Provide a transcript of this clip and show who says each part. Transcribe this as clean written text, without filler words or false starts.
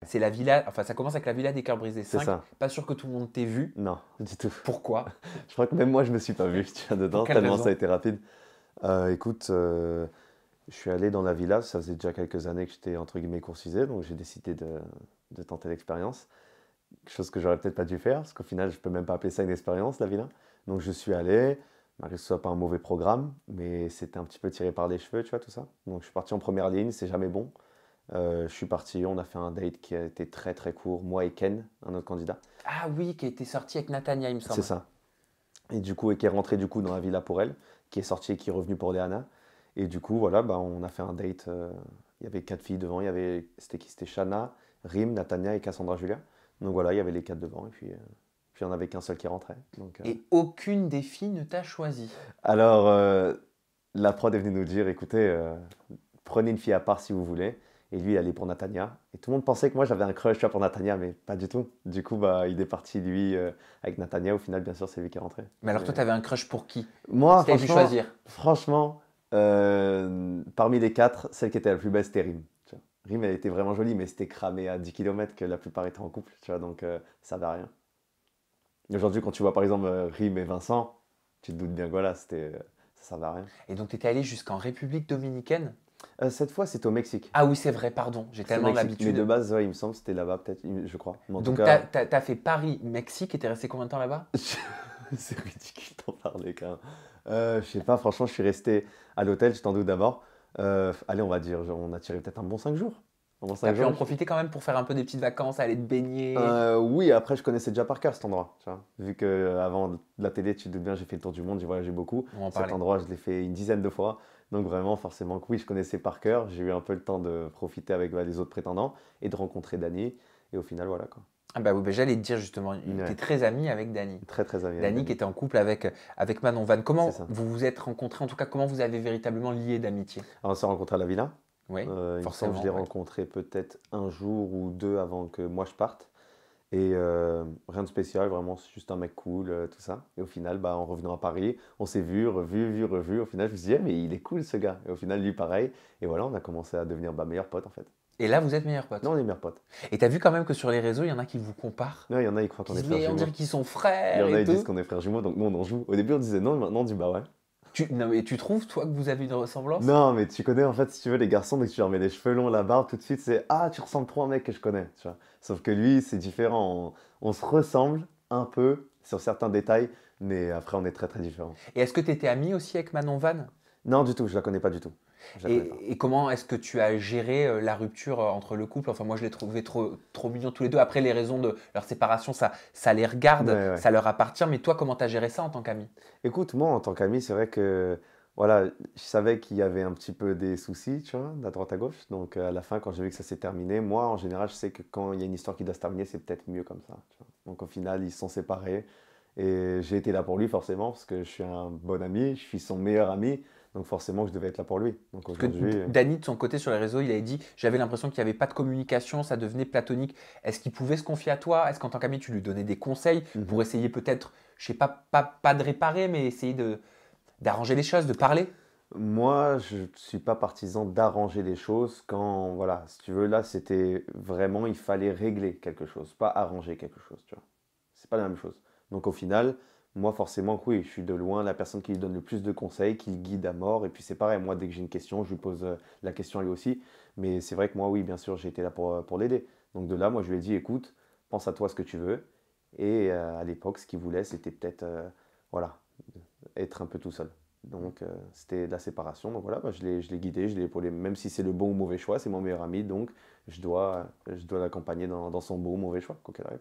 Speaker 1: C'est la villa, enfin ça commence avec la villa des cœurs brisés
Speaker 2: C'est
Speaker 1: 5.
Speaker 2: ça.
Speaker 1: Pas sûr que tout le monde t'ait vu.
Speaker 2: Non, du tout.
Speaker 1: Pourquoi?
Speaker 2: Je crois que même moi, je me suis pas vu, tu vois,
Speaker 1: Pour
Speaker 2: dedans,
Speaker 1: quelle
Speaker 2: tellement ça a
Speaker 1: raison?
Speaker 2: été rapide. Écoute, je suis allé dans la villa, ça faisait déjà quelques années que j'étais entre guillemets courtisé, donc j'ai décidé de tenter l'expérience. Chose que j'aurais peut-être pas dû faire, parce qu'au final, je peux même pas appeler ça une expérience, la villa. Donc je suis allé, malgré que ce soit pas un mauvais programme, mais c'était un petit peu tiré par les cheveux, tu vois, tout ça. Donc je suis parti en première ligne, c'est jamais bon. Je suis parti, on a fait un date qui a été très très court, moi et Ken, un autre candidat.
Speaker 1: Ah oui, qui a été sorti avec Natania, il me
Speaker 2: C'est
Speaker 1: semble.
Speaker 2: ça. Et du coup, et qui est rentré du coup dans la villa pour elle, qui est sorti et qui est revenu pour Léana. Et du coup, voilà, bah, on a fait un date. Il y avait 4 filles devant. C'était qui? C'était Shana, Rim, Natania et Cassandra Julia. Donc voilà, il y avait les 4 devant. Et puis il n'y en avait qu'un seul qui rentrait.
Speaker 1: Et aucune des filles ne t'a choisi.
Speaker 2: Alors, la prod est venue nous dire, écoutez, prenez une fille à part si vous voulez. Et lui, il allait pour Natania. Et tout le monde pensait que moi, j'avais un crush tu vois, pour Natania, mais pas du tout. Du coup, bah, il est parti, lui, avec Natania. Au final, bien sûr, c'est lui qui est rentré.
Speaker 1: Mais alors toi,
Speaker 2: Mais-
Speaker 1: t'avais un crush pour qui?
Speaker 2: Moi,
Speaker 1: Si t'avais pu choisir.
Speaker 2: franchement, parmi les 4, celle qui était la plus belle, c'était Rim. Tu vois. Rim, elle était vraiment jolie, mais c'était cramé à 10 km que la plupart étaient en couple, tu vois, donc ça va rien. Aujourd'hui, quand tu vois par exemple Rim et Vincent, tu te doutes bien que voilà, ça va rien.
Speaker 1: Et donc t'étais allé jusqu'en République dominicaine?
Speaker 2: Cette fois, c'était au Mexique.
Speaker 1: Ah oui, c'est vrai, pardon. J'ai
Speaker 2: C'est au
Speaker 1: tellement
Speaker 2: Mexique. Mais de
Speaker 1: l'habitude.
Speaker 2: base, ouais, il me semble que c'était là-bas, peut-être, je crois. Mais en tout
Speaker 1: Donc
Speaker 2: cas,
Speaker 1: t'as fait Paris-Mexique et t'es resté combien de temps là-bas?
Speaker 2: c'est ridicule d'en parler quand même. Je sais pas, franchement, je suis resté à l'hôtel, je t'en doute d'abord. Allez, on va dire, on a tiré peut-être un bon 5 jours. Un bon
Speaker 1: T'as
Speaker 2: 5
Speaker 1: pu
Speaker 2: jours.
Speaker 1: en profiter quand même pour faire un peu des petites vacances, aller te baigner.
Speaker 2: Oui, après, je connaissais déjà par cœur cet endroit. Tu vois. Vu que avant de la télé, tu te doutes bien, j'ai fait le tour du monde, j'ai voyagé beaucoup.
Speaker 1: On va en
Speaker 2: Cet
Speaker 1: parler.
Speaker 2: endroit, je l'ai fait une dizaine de fois. Donc, vraiment, forcément, que oui, je connaissais par cœur. J'ai eu un peu le temps de profiter avec les autres prétendants et de rencontrer Dany. Et au final, voilà quoi.
Speaker 1: Ah bah oui, bah j'allais te dire justement, t'es
Speaker 2: Ouais,
Speaker 1: très ami avec Dany.
Speaker 2: très, très ami avec
Speaker 1: Dany qui
Speaker 2: Dany.
Speaker 1: était en couple avec Manon Van.
Speaker 2: C'est
Speaker 1: Comment
Speaker 2: ça.
Speaker 1: vous vous êtes rencontrés, en tout cas comment vous avez véritablement lié d'amitié?
Speaker 2: Alors, on s'est rencontrés à la villa.
Speaker 1: Oui,
Speaker 2: Il me semble que je
Speaker 1: forcément,
Speaker 2: l'ai
Speaker 1: ouais.
Speaker 2: rencontré peut-être un jour ou deux avant que moi je parte. Et rien de spécial, vraiment, c'est juste un mec cool, tout ça. Et au final, bah, en revenant à Paris, on s'est vu, revu. Au final, je me suis dit, eh, mais il est cool ce gars. Et au final, lui, pareil. Et voilà, on a commencé à devenir bah, meilleurs potes en fait.
Speaker 1: Et là, vous êtes meilleurs
Speaker 2: Non,
Speaker 1: potes.
Speaker 2: on est meilleurs potes.
Speaker 1: Et t'as vu quand même que sur les réseaux, il y en a qui vous comparent,
Speaker 2: Non, il y en a, ils croient
Speaker 1: qui
Speaker 2: qu'on est
Speaker 1: disent
Speaker 2: frères
Speaker 1: mais on
Speaker 2: jumeaux.
Speaker 1: dirait qu'ils sont
Speaker 2: Il y
Speaker 1: frères
Speaker 2: en a,
Speaker 1: et
Speaker 2: ils disent
Speaker 1: tout.
Speaker 2: qu'on est frères jumeaux, donc nous, on en joue. Au début, on disait non, maintenant, on dit bah ouais.
Speaker 1: Non mais tu trouves toi que vous avez une ressemblance?
Speaker 2: Non, mais tu connais en fait, si tu veux, les garçons, dès que tu leur mets les cheveux longs, la barbe, tout de suite, c'est ah, tu ressembles trop à un mec que je connais. Tu vois. Sauf que lui, c'est différent. On se ressemble un peu sur certains détails, mais après, on est très très différents.
Speaker 1: Et est-ce que tu étais ami aussi avec Manon Van?
Speaker 2: Non, du tout, je la connais pas du tout. Je la connais pas.
Speaker 1: Et comment est-ce que tu as géré la rupture entre le couple? Enfin, moi, je les trouvais trop mignons tous les deux. Après, les raisons de leur séparation, ça les
Speaker 2: Ouais,
Speaker 1: regarde,
Speaker 2: ouais.
Speaker 1: ça leur appartient. Mais toi, comment tu as géré ça en tant qu'ami?
Speaker 2: Écoute, moi, en tant qu'ami, c'est vrai que voilà, je savais qu'il y avait un petit peu des soucis, tu vois, à droite à gauche. Donc, à la fin, quand j'ai vu que ça s'est terminé, moi, en général, je sais que quand il y a une histoire qui doit se terminer, c'est peut-être mieux comme ça. Tu vois. Donc, au final, ils se sont séparés. Et j'ai été là pour lui, forcément, parce que je suis un bon ami, je suis son meilleur ami. Donc, forcément, je devais être là pour lui. Donc,
Speaker 1: Parce que
Speaker 2: aujourd'hui,
Speaker 1: Dany, de son côté, sur les réseaux, il avait dit, j'avais l'impression qu'il n'y avait pas de communication, ça devenait platonique. Est-ce qu'il pouvait se confier à toi? Est-ce qu'en tant qu'ami, tu lui donnais des conseils pour
Speaker 2: mhm.
Speaker 1: essayer peut-être, je sais pas de réparer, mais essayer d'arranger les choses, de parler?
Speaker 2: Moi, je ne suis pas partisan d'arranger les choses quand, voilà, si tu veux, là, c'était vraiment, il fallait régler quelque chose, pas arranger quelque chose, tu vois. C'est pas la même chose. Donc au final, moi, forcément, oui, je suis de loin la personne qui lui donne le plus de conseils, qui le guide à mort. Et puis c'est pareil, moi, dès que j'ai une question, je lui pose la question à lui aussi. Mais c'est vrai que moi, oui, bien sûr, j'ai été là pour l'aider. Donc de là, moi, je lui ai dit, écoute, pense à toi ce que tu veux. Et à l'époque, ce qu'il voulait, c'était peut-être, voilà, être un peu tout seul. Donc c'était de la séparation. Donc voilà, bah, je l'ai guidé, je l'ai épaulé. Même si c'est le bon ou mauvais choix, c'est mon meilleur ami. Donc je dois l'accompagner dans son bon ou mauvais choix, quoi qu'il arrive.